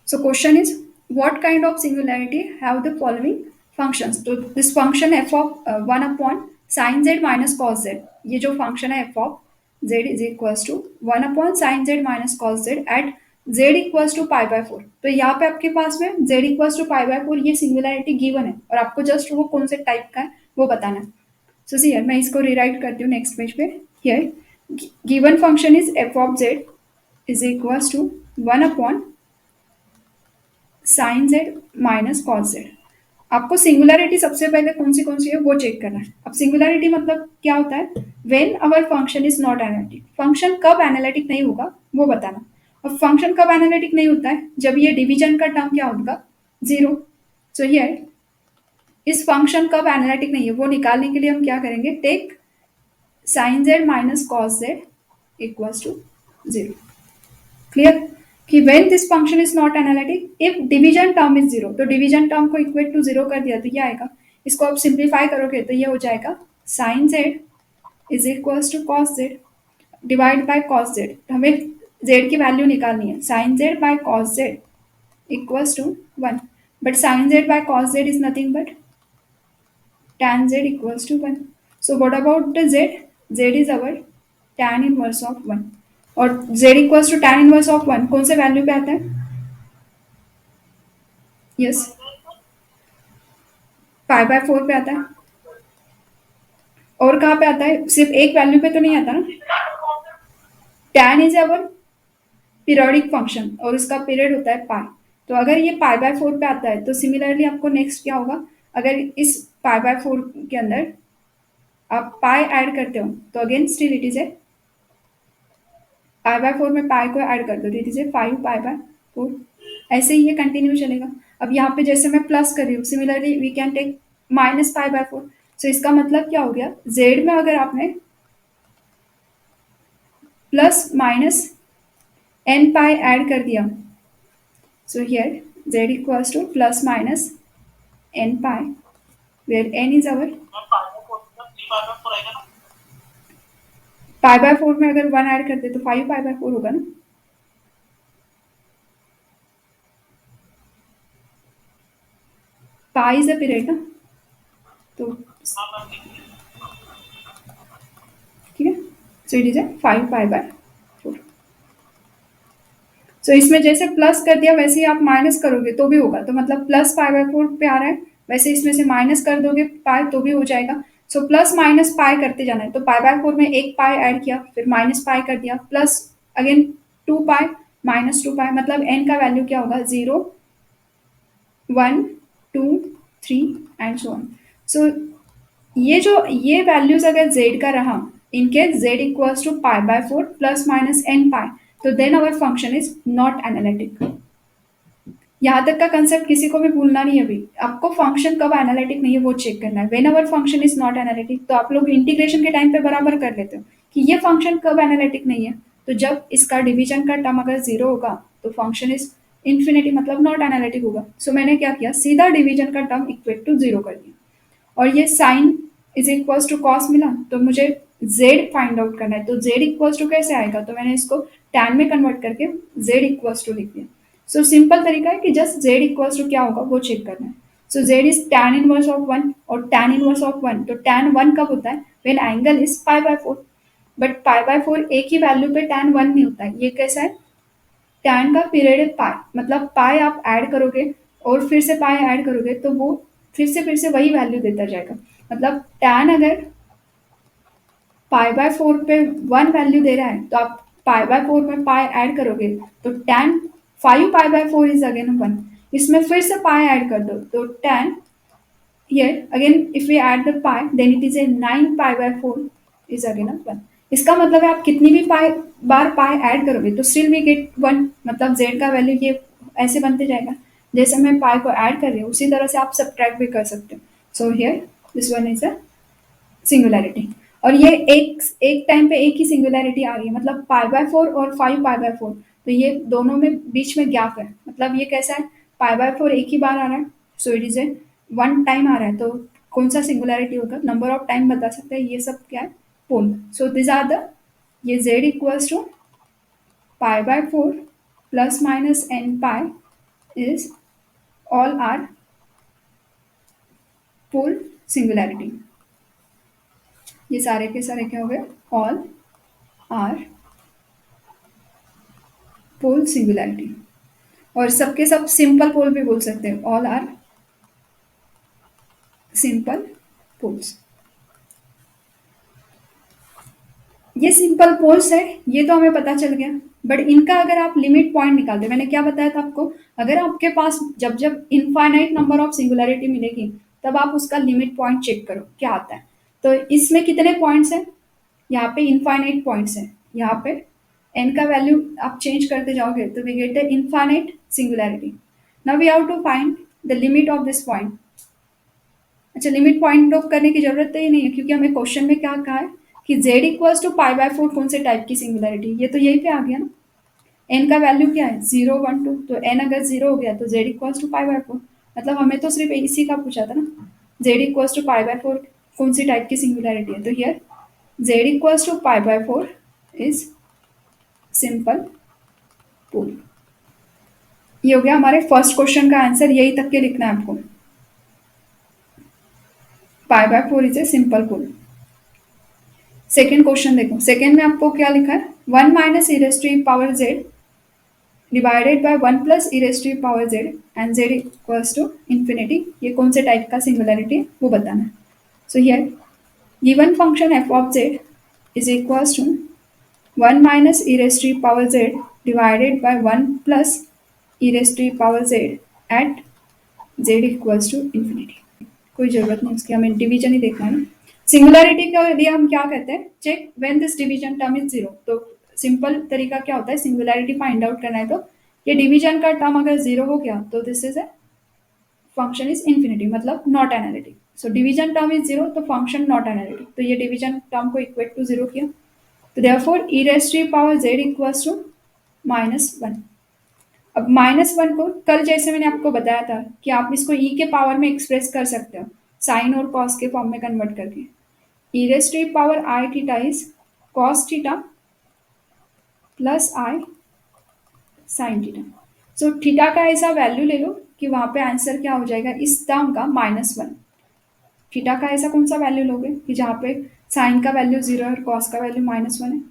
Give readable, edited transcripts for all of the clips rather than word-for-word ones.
So question is, what kind of singularity have the following functions? तो this function f of 1 upon sin z minus cos z, ये जो function है f of z is equals to 1 upon sin z minus cos z at z equals to pi by 4. तो यहाँ पे आपके पास में z equals to pi by 4 ये सिंगुलरिटी गिवन है और आपको जस्ट वो कौन से टाइप का है वो बताना है. सो सी मैं इसको रिराइट करती हूँ नेक्स्ट पेज पे. Here given function is f of z is equals to 1 upon sine z minus cos z. आपको सिंगुलरिटी सबसे पहले कौन सी है वो चेक करना है. अब सिंगुलरिटी मतलब क्या होता है? When our function is not analytic. Function कब एनालिटिक नहीं होगा वो बताना. और फंक्शन कब एनालिटिक नहीं होता है? जब ये डिवीजन का टर्म क्या होगा? Zero. So here is function कब एनालिटिक नहीं है वो निकालने के लिए हम क्या करेंगे? Take sine z minus cos z equals to zero. Clear कि when this function is not analytic if division term is zero. तो डिवीजन टर्म को इक्वेट टू जीरो कर दिया तो ये आएगा. इसको आप सिंप्लीफाई करोगे तो ये हो जाएगा sine z is equals to cos z divide by cos z. हमें जेड की वैल्यू निकालनी है. Sine z by cos z equals to 1. But sine z by cos z is nothing but tan z equals to 1. So what about the z? Z is our tan inverse of 1. और z equals to tan inverse of 1 कौन से value पे आता है? Yes, pi by 4 पे आता है. और कहाँ पे आता है? सिर्फ एक वैल्यू पे तो नहीं आता ना. tan is our periodic function और उसका पीरियड होता है पाई. तो अगर ये पाई बाय 4 पे आता है तो सिमिलरली आपको नेक्स्ट क्या होगा? अगर इस पाई बाय 4 के अंदर आप पाई ऐड करते हो तो again still it is a pi by 4 में पाई को ऐड कर दो तो it is A 5 pi by 4. ऐसे ही ये कंटिन्यू चलेगा. अब यहाँ पे जैसे मैं प्लस कर रही हूँ similarly we can take minus pi by 4. So इसका मतलब क्या हो गया? जेड में अगर आपने plus minus n pi add कर दिया so here z equals to plus minus n pi where n is our pi by 4 में अगर 1 ऐड करते तो 5 पाई बाय 4 होगा ना. पाई इज अ पीरियड ना. तो ठीक है. So it is A 5 pi by 4. सो इसमें जैसे प्लस कर दिया वैसे ही आप माइनस करोगे तो भी होगा. तो मतलब प्लस पाई बाय 4 पे आ रहा है वैसे इसमें से माइनस कर दोगे पाई तो भी हो जाएगा. सो प्लस माइनस पाई करते जाना है. तो पाई बाय 4 में एक पाई ऐड किया फिर माइनस पाई कर दिया प्लस अगेन 2 पाई माइनस 2 पाई. मतलब एन का वैल्यू क्या होगा? 0 1 2 3 एंड सो ऑन. सो ये वैल्यूज अगर z का रहा in case z equals to pi by 4 plus minus n pi तो then our function is not analytic. यहाँ तक का कंसेप्ट किसी को भी भूलना नहीं है. अभी आपको फंक्शन कब एनालिटिक नहीं है वो चेक करना है. When our function is not analytic तो आप लोग इंटीग्रेशन के टाइम पे बराबर कर लेते हो कि ये फंक्शन कब एनालिटिक नहीं है. तो जब इसका डिवीजन का टर्म अगर जीरो होगा तो फंक्शन इज इन्फिनिटी मतलब नॉट एनालिटिक होगा. सो मैंने क्या किया? सीधा डिवीजन का टर्म इक्वेट टू जीरो कर दिया. और ये sine is equals to cos मिला तो मुझे z फाइंड आउट करना है. तो z इक्वल्स टू कैसे आएगा? तो मैंने इसको tan में कन्वर्ट करके z इक्वल्स टू लिख दिया. सो सिंपल तरीका है कि जस्ट z इक्वल्स टू क्या होगा वो चेक करना है. सो z is tan inverse of 1 और tan इनवर्स ऑफ 1. तो tan 1 कब होता है? When angle is pi by 4. But pi by 4 एक ही वैल्यू पे tan 1 नहीं होता है. ये कैसा है? tan का पीरियड है पाई मतलब पाई आप ऐड करोगे और फिर से पाई ऐड करोगे तो वो फिर से वही वैल्यू देता जाएगा. मतलब tan अगर पाई बाय 4 पे 1 वैल्यू दे रहा है तो आप पाई बाय 4 में पाई ऐड करोगे तो tan 5 pi by 4 is again 1. इसमें फिर से पाई ऐड कर दो तो tan here again if we add the pi then it is a 9 pi by 4 is again a 1. इसका मतलब है आप कितनी भी पाई बार पाई ऐड करोगे तो स्टिल वी गेट 1. मतलब z का वैल्यू ये ऐसे बनते जाएगा. जैसे मैं पाई को ऐड कर रही हूँ उसी तरह से आप सब्ट्रैक्ट भी कर सकते हो. So here this one is a singularity. और ये एक टाइम पे एक ही सिंगुलैरिटी आ रही है मतलब पाई बाय 4 और 5 पाई बाय 4. तो ये दोनों में बीच में गैप है. मतलब ये कैसा है? पाई बाय 4 एक ही बार आ रहा है so it is a 1 time आ रहा है. तो कौन सा सिंगुलैरिटी होगा? नंबर ऑफ टाइम बता सकते हैं. ये सब क्या है? Pole. So this are the ये z equals to pi by 4 plus minus n pi is all are pole singularity. ये सारे के सारे क्या हो गए? All are pole singularity. और सबके सब सिंपल पोल भी बोल सकते हैं, ऑल आर सिंपल पोल्स। ये सिंपल पोल्स है, ये तो हमें पता चल गया। बट इनका अगर आप लिमिट पॉइंट निकालते, मैंने क्या बताया था आपको, अगर आपके पास जब जब इनफाइनाइट नंबर ऑफ सिंगुलैरिटी मिलेगी तब आप उसका लिमिट पॉइंट चेक करो क्या आता है। तो इसमें कितने पॉइंट्स हैं? यहाँ पे इनफाइनाइट पॉइंट्स हैं। यहाँ पे n का वैल्यू आप चेंज करते जाओगे तो we get a infinite singularity. Now we have to find the limit of this point. अच्छा, लिमिट पॉइंट ऑफ करने की जरूरत तो ही नहीं है, क्योंकि हमें क्वेश्चन में क्या कहा है कि z equals to pi by 4 कौन से टाइप की सिंगुलैरिटी, ये तो यही पे आ गया ना। n का वैल्यू क्या है? 0 1 2, तो n अगर 0 हो गया तो z equals to pi by 4। मतलब हमें तो सिर्फ इसी का पूछा था ना, z equals to pi by 4 कौन सी टाइप की सिंगुलैरिटी है। तो here z equals to pi by 4 is simple pole. ये हो गया हमारे फर्स्ट क्वेश्चन का आंसर, यही तक के लिखना है आपको। Pi by 4 is a simple pole. Second question देखो, सेकेंड में आपको क्या लिखा है? 1 minus e raise to power z divided by 1 plus e raise to power z and z equals to infinity. ये कौन से टाइप का सिंगुलैरिटी है वो बताना है। So here given function f of z is equals to 1 minus e raise to power z divided by 1 plus e raise to power z at z equals to infinity. कोई जरूरत नहीं उसकी, हमें डिवीजन ही देखना है ना। सिंगुलैरिटी के लिए हम क्या कहते हैं? Check when this division term is zero. तो सिंपल तरीका क्या होता है सिंगुलैरिटी फाइंड आउट करना है, तो ये डिवीजन का टर्म अगर जीरो हो गया तो this is a function is infinity, मतलब not analytic. So division term is zero तो फंक्शन नॉट एनालिटिक, तो ये डिवीजन टर्म को इक्वेट टू जीरो किया। तो therefore e raise to power z equals to -1। अब -1 को कल जैसे मैंने आपको बताया था कि आप इसको ई के पावर में एक्सप्रेस कर सकते हो, साइन और कॉस के फॉर्म में कन्वर्ट करके। E raise to power i theta is cos theta plus i sine theta. So theta का ऐसा वैल्यू ले लो कि वहां पे आंसर क्या हो जाएगा इस टर्म का -1। थीटा का ऐसा कौन सा वैल्यू लोगे कि जहाँ पे साइन का वैल्यू 0 और कॉस का वैल्यू -1 है?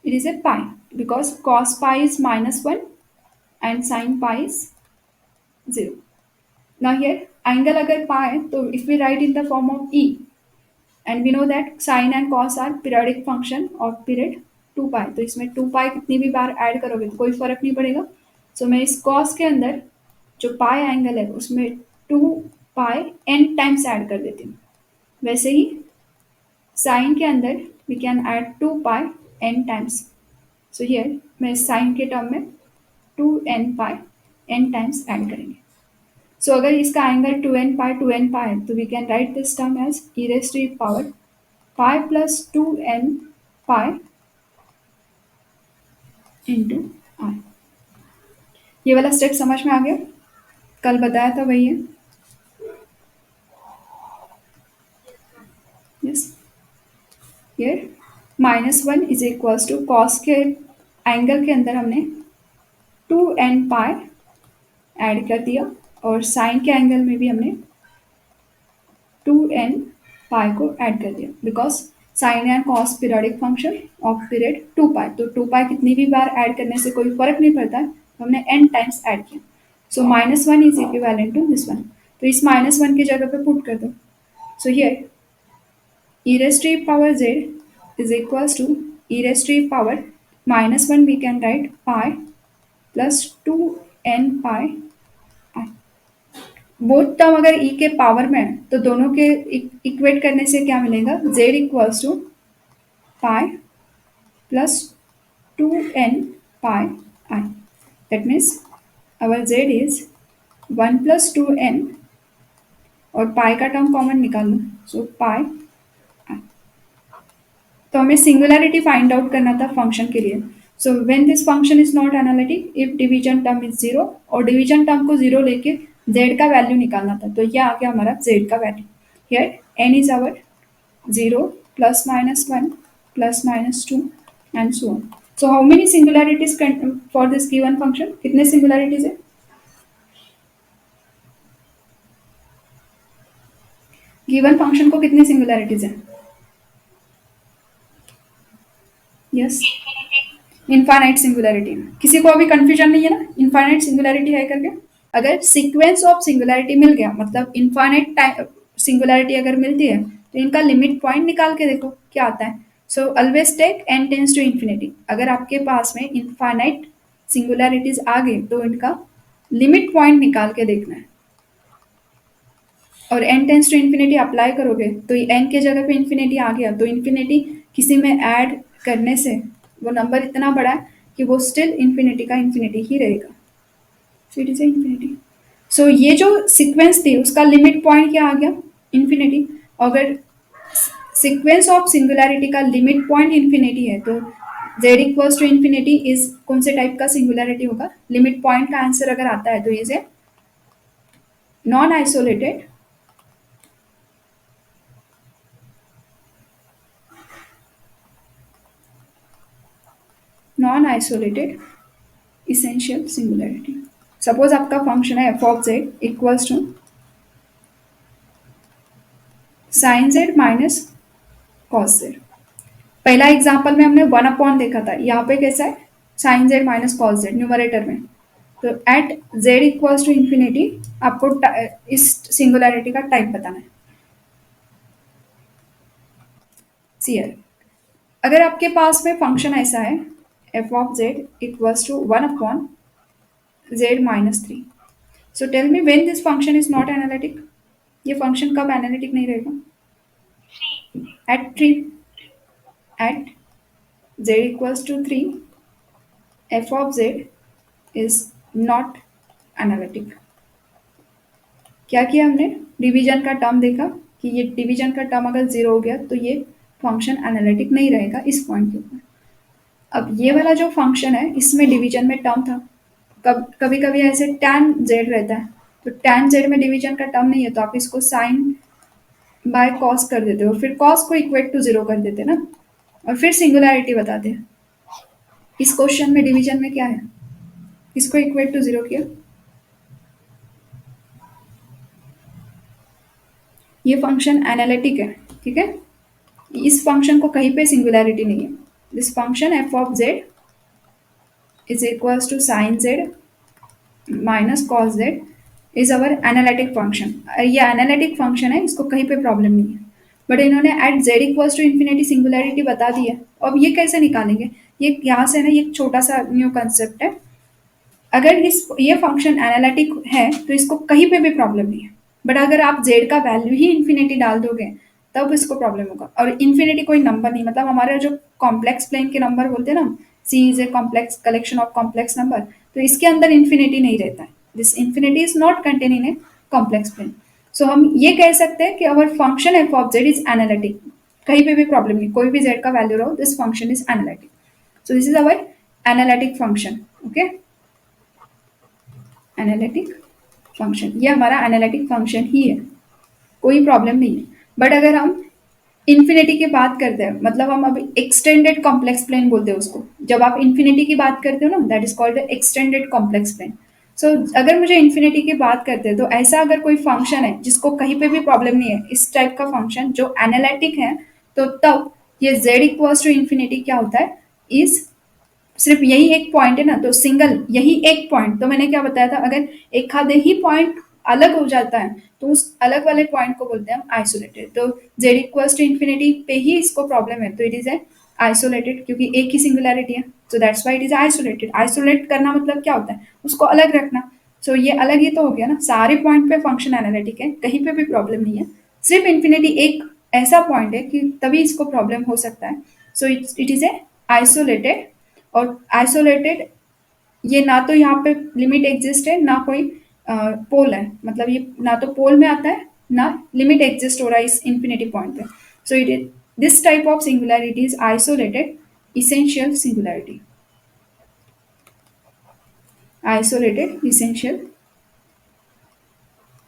It is a pi because cos pi is -1 and sin pi is 0. Now here angle अगर pi है तो if we write in the form of e and we know that sin and cos are periodic function of period 2 pi, तो इसमें 2 pi कितनी भी बार add करोगे तो कोई फर्क नहीं पड़ेगा। सो मैं इस cos के अंदर जो pi एंगल है उसमें 2 pi n टाइम्स ऐड कर देती हूँ। वैसे ही sin के अंदर we can add 2 pi n times. So here मैं साइन के टर्म में 2n पाई n टाइम्स ऐड करेंगे। सो अगर इसका एंगल 2n पाई है तो we can write this term as e raise to power pi plus 2n pi into i. ये वाला स्टेप समझ में आ गया? कल बताया था वही है। Yes, here -1 is equals to cos के एंगल के अंदर हमने 2n पाई ऐड कर दिया और साइन के एंगल में भी हमने 2n पाई को ऐड कर दिया because sign and cos periodic function of period 2 पाई। तो 2 पाई कितनी भी बार ऐड करने से कोई फर्क नहीं पड़ता है, तो हमने n टाइम्स ऐड किया। So -1 is equivalent to this one, तो इस -1 की जगह पे पुट कर दो। So here e raised to power z is equals to e raised to power -1 we can write pi plus 2n pi i। Both term अगर e के power में है तो दोनों के इक्वेट करने से क्या मिलेगा? z equals to pi plus 2n pi i। That means our z is 1 plus 2n और पाई का टर्म कॉमन निकाल लो, सो पाई i। तो हमें सिंगुलैरिटी फाइंड आउट करना था फंक्शन के लिए। सो when this function is not analytic if division term is 0, और डिवीजन टर्म को 0 लेके z का वैल्यू निकालना था, तो ये आ गया हमारा z का value. Here n is our 0 +-1 +-2 and so on. So how many singularities for this given function, कितने सिंगुलरिटीज है? गिवन फंक्शन को कितनी सिंगुलरिटीज है? Yes, infinite singularity. किसी को अभी कंफ्यूजन नहीं है ना इनफाइनाइट सिंगुलरिटी है करके? अगर सीक्वेंस ऑफ सिंगुलरिटी मिल गया, मतलब इनफाइनाइट सिंगुलरिटी अगर मिलती है, तो इनका लिमिट पॉइंट निकाल के देखो क्या आता है। So always take n tends to infinity. अगर आपके पास में इनफाइनाइट सिंगुलरिटीज आ गई तो इनका लिमिट पॉइंट निकाल के देखना है, और n tends to infinity apply करोगे तो n के जगह पे इन्फिनिटी आ गया, तो इन्फिनिटी किसी में ऐड करने से वो नंबर इतना बड़ा है कि वो स्टिल इन्फिनिटी का इन्फिनिटी ही रहेगा। So it is infinity. So ये जो सीक्वेंस थी उसका लिमिट पॉइंट क्या आ गया? इन्फिनिटी। अगर सीक्वेंस ऑफ सिंगुलरिटी का लिमिट पॉइंट इन्फिनिटी है तो z equals to infinity is कौन से टाइप का सिंगुलरिटी होगा? लिमिट पॉइंट का आंसर अगर आता है तो is a non isolated non isolated essential singularity. Suppose आपका फंक्शन है f of z equals to sine z minus cos z. पहला एग्जाम्पल में हमने वन अपॉन देखा था, यहाँ पे कैसा है? Sine z minus cos z numerator में। तो at z equals to infinity आपको इस सिंगुलरिटी का टाइप बताना है। सीयर, अगर आपके पास में फंक्शन ऐसा है f of z equals to one upon z minus three, so tell me when this function is not analytic. ये फंक्शन कब एनालिटिक नहीं रहेगा? At three. At z equals to 3 f of z is not analytic। क्या किया हमने? Division का term देखा कि ये डिवीजन का टर्म अगर जीरो हो गया तो ये फंक्शन एनालिटिक नहीं रहेगा इस पॉइंट के ऊपर। अब ये वाला जो फंक्शन है इसमें डिवीजन में टर्म था, कभी कभी ऐसे tan z रहता है, तो tan z में डिवीजन का टर्म नहीं है तो आप इसको साइन बाय कॉस कर देते हो, फिर कॉस को इक्वेट टू जीरो कर देते ना, और फिर सिंगुलरिटी बताते हैं। इस क्वेश्चन में डिवीजन में क्या है? इसको इक्वेट टू जीरो किया। ये फंक्शन एनालिटिक है, ठीक है। इस फंक्शन को कहीं पे सिंगुलरिटी नहीं है। This function f of z is equals to sine z minus cos z is our analytic function. ये एनालिटिक फंक्शन है, इसको कहीं पे प्रॉब्लम नहीं है, बट इन्होंने at z equals to infinity singularity बता दी है। अब ये कैसे निकालेंगे? ये यहाँ से ना, ये छोटा सा न्यू कंसेप्ट है। अगर ये फंक्शन एनालिटिक है तो इसको कहीं पे भी प्रॉब्लम नहीं है, बट अगर आप z का वैल्यू ही इन्फिनिटी डाल दोगे तब इसको प्रॉब्लम होगा। और इन्फिनिटी कोई नंबर नहीं, मतलब हमारे जो कॉम्प्लेक्स प्लेन के नंबर बोलते हैं ना, C is a complex collection of complex number, तो इसके अंदर इन्फिनिटी नहीं रहता है। This infinity is not contain in a complex plane. So हम ये कह सकते हैं कि our function f of z is analytic, कहीं पे भी प्रॉब्लम नहीं, कोई भी z का वैल्यू रहो, this function is analytic. So this is our analytic function. Okay, analytic function, ये हमारा एनालिटिक फंक्शन ही है, कोई प्रॉब्लम नहीं है। बट अगर हम इन्फिनिटी की बात करते हैं, मतलब हम अभी एक्सटेंडेड कॉम्प्लेक्स प्लेन बोलते हैं उसको, जब आप इन्फिनिटी की बात करते हो ना, that is called extended complex plane. So अगर मुझे इन्फिनिटी की बात करते हैं तो ऐसा अगर कोई फंक्शन है जिसको कहीं पे भी प्रॉब्लम नहीं है, इस टाइप का फंक्शन जो एनालिटिक है, तो तब ये z इक्वल्स टू इन्फिनिटी क्या होता है? इज सिर्फ यही एक पॉइंट है ना, तो सिंगल यही एक पॉइंट, तो मैंने क्या बताया था, अगर एक आधे ही पॉइंट अलग हो जाता है तो उस अलग वाले पॉइंट को बोलते हैं हम आइसोलेटेड। तो z इक्वल्स टू इन्फिनिटी पे ही इसको प्रॉब्लम है, तो इट इज ए आइसोलेटेड, क्योंकि एक ही सिंगुलरिटी है, so that's why it is isolated. Isolate करना मतलब क्या होता है? उसको अलग रखना। सो ये अलग ही तो हो गया ना, सारे पॉइंट पे फंक्शन एनालिटिक है, कहीं पे भी प्रॉब्लम नहीं है, सिर्फ इन्फिनिटी एक ऐसा पॉइंट है कि तभी इसको प्रॉब्लम हो सकता है। So it is A isolated. और आइसोलेटेड, ये ना तो यहाँ पे लिमिट एग्जिस्ट है ना कोई पोल है, मतलब ये ना तो पोल में आता है ना लिमिट एग्जिस्ट हो रहा है इस इन्फिनिटी पॉइंट पे। सो it is this type of singularity is isolated essential singularity. Isolated essential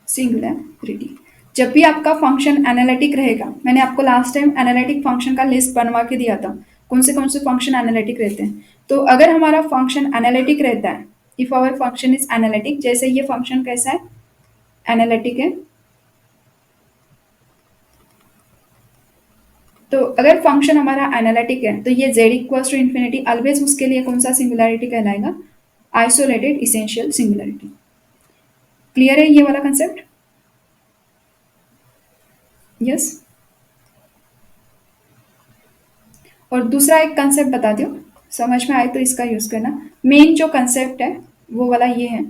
singularity. जब भी आपका फंक्शन एनालिटिक रहेगा, मैंने आपको लास्ट टाइम एनालिटिक फंक्शन का लिस्ट बनवा के दिया था, कौन से फंक्शन एनालिटिक रहते हैं। तो अगर हमारा फंक्शन एनालिटिक रहता है, if our function is analytic, जैसे ये फंक्शन कैसा है, एनालिटिक है। तो अगर फंक्शन हमारा एनालिटिक है तो ये z equals to infinity always उसके लिए कौन सा सिंगुलैरिटी कहलाएगा, आइसोलेटेड इसेंशियल सिंगुलैरिटी। क्लियर है ये वाला कंसेप्ट? यस। और दूसरा एक कंसेप्ट बता दो, समझ में आए तो इसका यूज करना। मेन जो कंसेप्ट है वो वाला ये है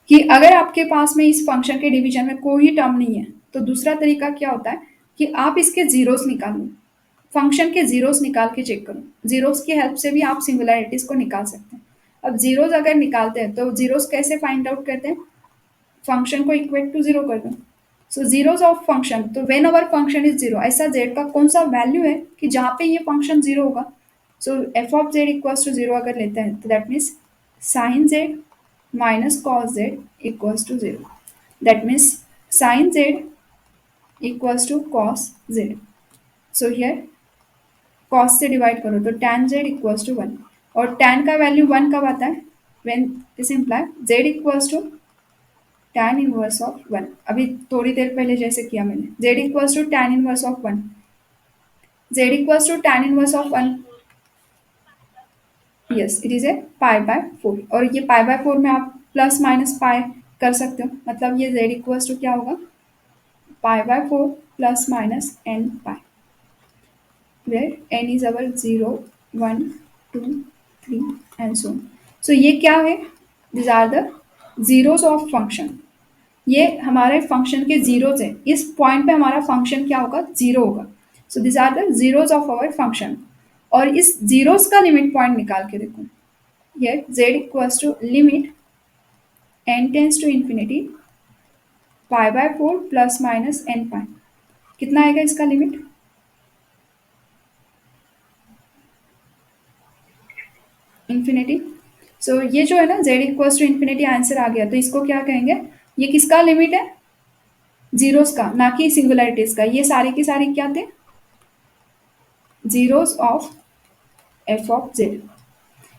कि अगर आपके पास में इस फंक्शन के डिवीजन में कोई टर्म नहीं है तो दूसरा तरीका क्या होता है कि आप इसके जीरोस निकालो, फंक्शन के जीरोस निकाल के चेक करो। जीरोस की हेल्प से भी आप सिंगुलैरिटीज को निकाल सकते हैं। अब जीरोस अगर निकालते हैं तो जीरोस कैसे फाइंड आउट करते हैं, फंक्शन को इक्वेट टू जीरो कर दो। सो जीरोस ऑफ फंक्शन, तो when our function is zero, ऐसा जेड का कौन सा वैल्यू है कि जहाँ पे ये फंक्शन जीरो होगा। So f of z equals to zero अगर लेते हैं तो that means sine z minus cos z equals to zero. That means sine z equals to cos z. So here cos से डिवाइड करो तो tan z equals to one, और tan का value one कब आता है, when this imply z equals to tan inverse of one. अभी थोड़ी देर पहले जैसे किया मैंने, z equals to tan inverse of one, z equals to tan inverse of one. Yes, it is a pi by four, और ये पाई by four में आप प्लस माइनस पाई कर सकते हो, मतलब ये z इक्वल्स टू क्या होगा, पाई by four plus minus n pi, where n is our 0, 1, 2, 3 and so on. So ये क्या है, these are the zeros of function। ये हमारे फंक्शन के जीरोज है, इस पॉइंट पे हमारा फंक्शन क्या होगा, जीरो होगा। So this are the zeros of our function. और इस जीरोज का लिमिट पॉइंट निकाल के देखो, ये z equals to limit n tends to infinity pi by four plus minus n pi, कितना आएगा इसका लिमिट, इन्फिनिटी। सो ये जो है ना z equals to infinity answer आ गया, तो इसको क्या कहेंगे, ये किसका लिमिट है, जीरोस का, ना कि सिंगुलरिटीज का। ये सारे की सारी क्या थे, zeros of f of z.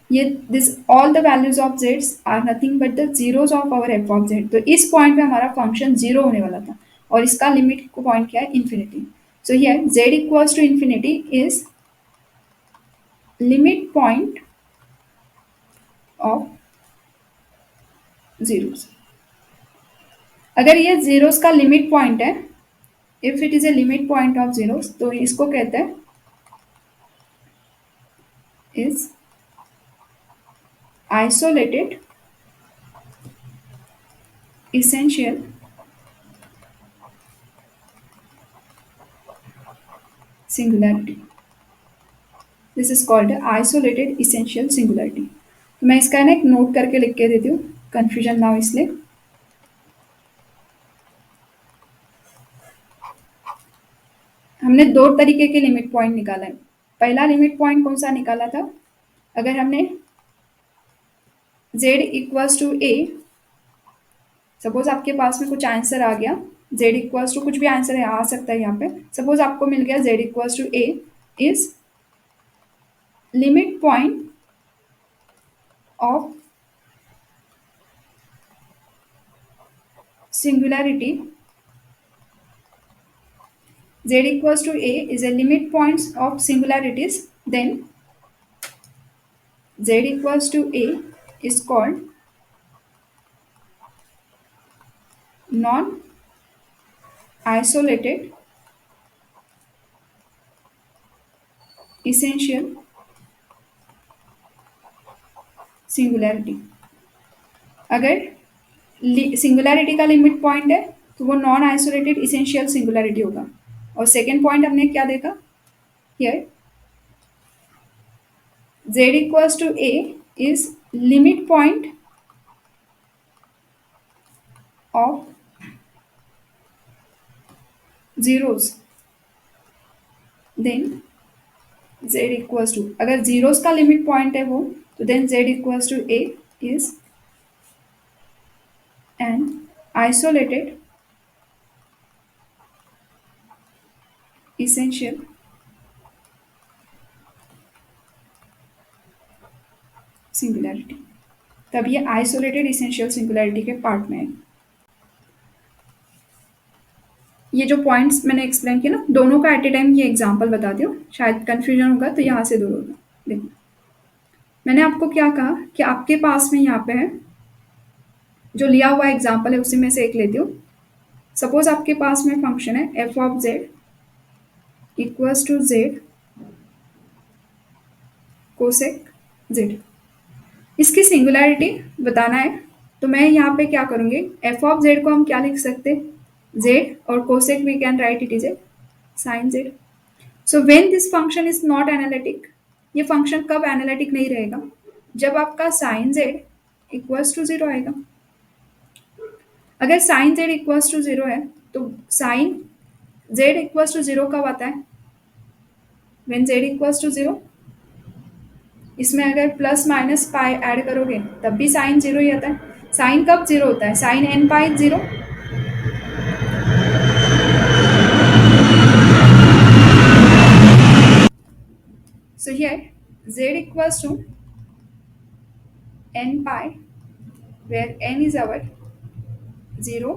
ये this all the values of जेड्स are nothing but the zeros of our f of z. तो इस पॉइंट पे हमारा फंक्शन जीरो होने वाला था, और इसका लिमिट को पॉइंट क्या है, infinity. So here z equals to infinity is limit point of zeros. अगर ये जीरोस का लिमिट पॉइंट है, if it is a limit point of zeros, तो इसको कहते हैं is isolated essential singularity। This is called isolated essential singularity। तो मैं इसका ना एक नोट करके लिख के देती हूँ, कंफ्यूजन ना हो इसलिए। हमने दो तरीके के लिमिट पॉइंट निकाला है। पहला लिमिट पॉइंट कौन सा निकाला था, अगर हमने z equals to a, suppose आपके पास में कुछ आंसर आ गया, z इक्वल्स टू कुछ भी आंसर है आ सकता है यहाँ पे, सपोज आपको मिल गया z equals to a is limit point of singularity, z equals to a is a limit points of singularities, then z equals to a is called non isolated essential singularity। अगर singularity का limit point है तो वो non isolated essential singularity होगा। और second point हमने क्या देखा, here z equals to a is limit point of zeros, then z equals to, अगर जीरोस का लिमिट पॉइंट है वो, तो then z equals to a is an isolated essential singularity, तब ये आइसोलेटेड इसेंशियल सिंगुलैरिटी के पार्ट में है। ये जो पॉइंट्स मैंने एक्सप्लेन किया ना, दोनों का एट ए टाइम ये एग्जांपल बताती हूँ, शायद कंफ्यूजन होगा तो यहाँ से दूर होगा। देखो मैंने आपको क्या कहा कि आपके पास में यहाँ पे है जो लिया हुआ एग्जांपल है, उसी में से एक लेती हूँ। सपोज आपके पास में फंक्शन है f of z equals to z cosec z, इसकी सिंगुलैरिटी बताना है। तो मैं यहाँ पे क्या करूँगी, एफ ऑफ जेड को हम क्या लिख सकते हैं जेड, और cosec we can write it is a sine z. So when this function is not analytic, ये फंक्शन कब एनालिटिक नहीं रहेगा, जब आपका sine z equals to zero आएगा। अगर sine z equals to zero है तो sine z equals to zero कब आता है, when z equals to zero. इसमें अगर प्लस माइनस पाई ऐड करोगे तब भी साइन जीरो ही आता है। साइन कब जीरो होता है, sine n pi zero. So here z equals to n pi, where n is our 0,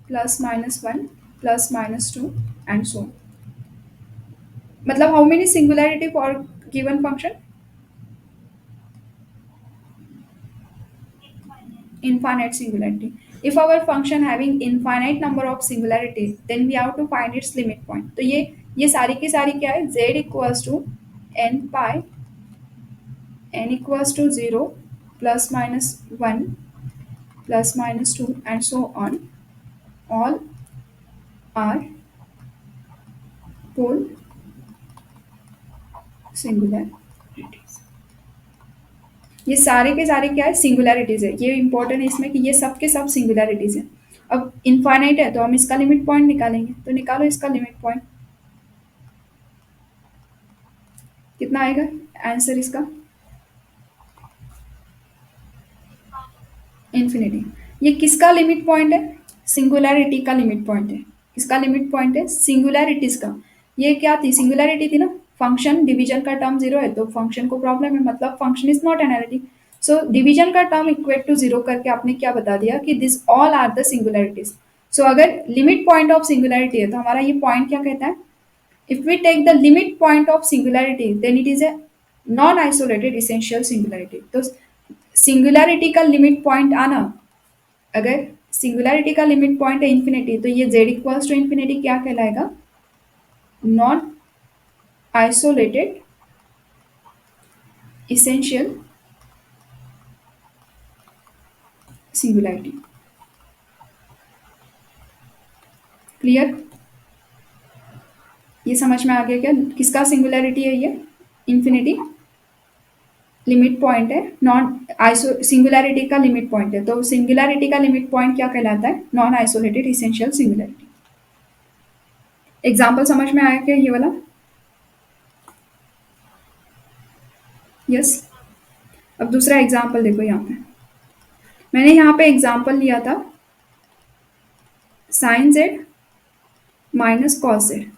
plus minus 1, plus minus 2 and so on. मतलब how many singularity for given function? Infinite singularity. If our function having infinite number of singularity, then we have to find its limit point. तो ये सारी की सारी क्या है, z equals to n pi, n equals to 0, plus minus 1, plus minus 2 and so on, all are whole सिंगुलैरिटीज। ये सारे के सारे क्या है, सिंगुलैरिटीज है। ये इंपॉर्टेंट है इसमें कि ये सब के सब सिंगुलैरिटीज है। अब इनफाइनाइट है तो हम इसका लिमिट पॉइंट निकालेंगे, तो निकालो इसका लिमिट पॉइंट कितना आएगा, आंसर इसका इन्फिनिटी। ये किसका लिमिट पॉइंट है, सिंगुलैरिटी का लिमिट पॉइंट है। किसका लिमिट पॉइंट है, सिंगुलैरिटीज का। ये क्या थी, सिंगुलैरिटी थी ना, फंक्शन डिवीजन का टर्म जीरो है तो फंक्शन को प्रॉब्लम है, मतलब function is not analytic. So division का टर्म इक्वेट टू जीरो करके आपने क्या बता दिया कि दिस ऑल आर द सिंगुलैरिटीज। सो अगर लिमिट पॉइंट ऑफ सिंगुलैरिटी है तो हमारा ये पॉइंट क्या कहता है, if we take the limit point of singularity then it is a non isolated essential singularity. तो सिंगुलैरिटी का लिमिट पॉइंट आना, अगर सिंगुलैरिटी का लिमिट पॉइंट है इन्फिनिटी, तो ये z इक्वल्स टू इन्फिनिटी क्या कहलाएगा, non isolated essential singularity. Clear, ये समझ में आ गया क्या, किसका सिंगुलैरिटी है ये, इन्फिनिटी लिमिट पॉइंट है, नॉन आइसो सिंगुलैरिटी का लिमिट पॉइंट है। तो सिंगुलैरिटी का लिमिट पॉइंट क्या कहलाता है, non isolated essential singularity. Example समझ में आया क्या ये वाला, यस। अब दूसरा एग्जाम्पल देखो, यहाँ पे मैंने यहाँ पे एग्जाम्पल लिया था sine z minus cos z,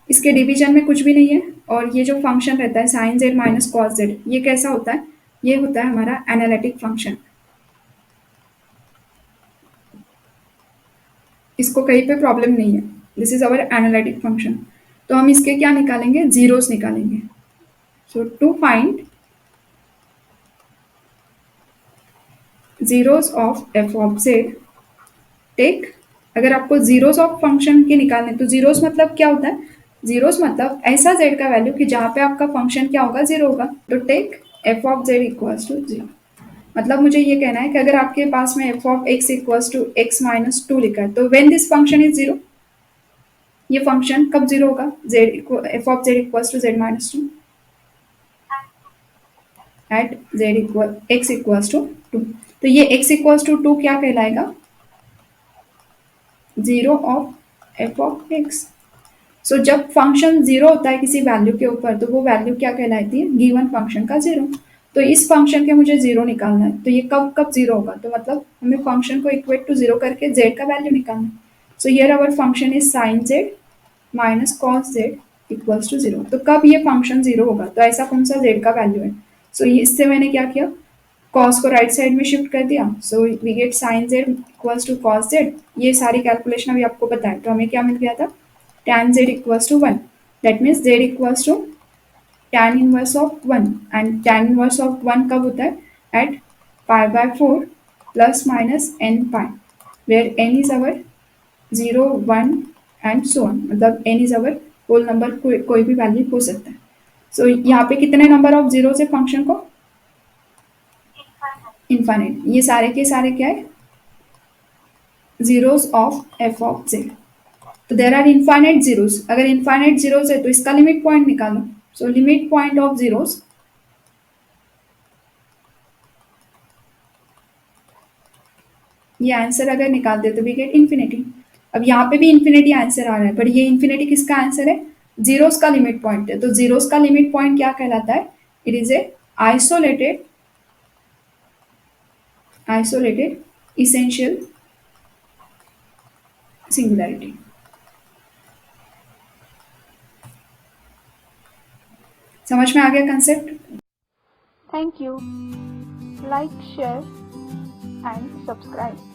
इसके डिवीजन में कुछ भी नहीं है, और ये जो फंक्शन रहता है sine z minus cos z, ये कैसा होता है, ये होता है हमारा एनालिटिक फंक्शन। इसको कहीं पे प्रॉब्लम नहीं है, this is our analytic function. तो हम इसके क्या निकालेंगे, जीरोस निकालेंगे। So to find zeros of f of z, take, अगर आपको जीरोस ऑफ फंक्शन के निकालने, तो जीरोस मतलब क्या होता है, जीरोस मतलब ऐसा जेड का वैल्यू कि जहाँ पे आपका फंक्शन क्या होगा, जीरो होगा। तो take f of z equals to zero, मतलब मुझे ये कहना है कि अगर आपके पास में f of x equals to x minus two लिखा है, तो when this function is zero, ये फंक्शन कब जीरो होगा, z f of z equals to z minus two, at z equal x equals to two. तो ये x equals to two क्या कहलाएगा, zero of f of x. So जब function zero होता है किसी वैल्यू के ऊपर, तो वो वैल्यू क्या कहलाती है, गिवन फंक्शन का जीरो। तो इस फंक्शन के मुझे जीरो निकालना है, तो ये कब कब जीरो होगा, तो मतलब हमें फंक्शन को इक्वेट टू जीरो करके जेड का वैल्यू निकालना है। So here our function is sine z minus cos z equals to zero. तो कब ये फंक्शन जीरो होगा, तो ऐसा कौन सा जेड का वैल्यू है। सो इससे मैंने क्या किया, कॉस को राइट साइड में शिफ्ट कर दिया, so we get sine z equals to cos z. ये सारी कैलकुलेशन अभी आपको बताएं, तो हमें क्या मिल गया था, tan z equals to 1, that means z equals to tan inverse of 1, and tan inverse of 1 कब होता है, at π/4 plus minus n pi, where n is our 0 1 and so on, मतलब n is our whole number, कोई भी value हो सकता है। सो यहाँ पे कितने नंबर ऑफ जीरोस है फंक्शन को, इनफाइनाइट। ये सारे के सारे क्या है, zeros of f of z. तो देर आर इनफाइनाइट जीरोस, अगर इनफाइनाइट जीरोस है तो इसका लिमिट पॉइंट निकालो। So limit point of zeros, ये आंसर अगर निकाल दे तो वी गेट इन्फिनिटी। अब यहाँ पे भी इन्फिनिटी आंसर आ रहा है, पर ये इन्फिनिटी किसका आंसर है, जीरोस का लिमिट पॉइंट है। तो जीरोस का लिमिट पॉइंट क्या कहलाता है, it is A isolated essential singularity. समझ में आ गया concept? Thank you. Like, share and subscribe.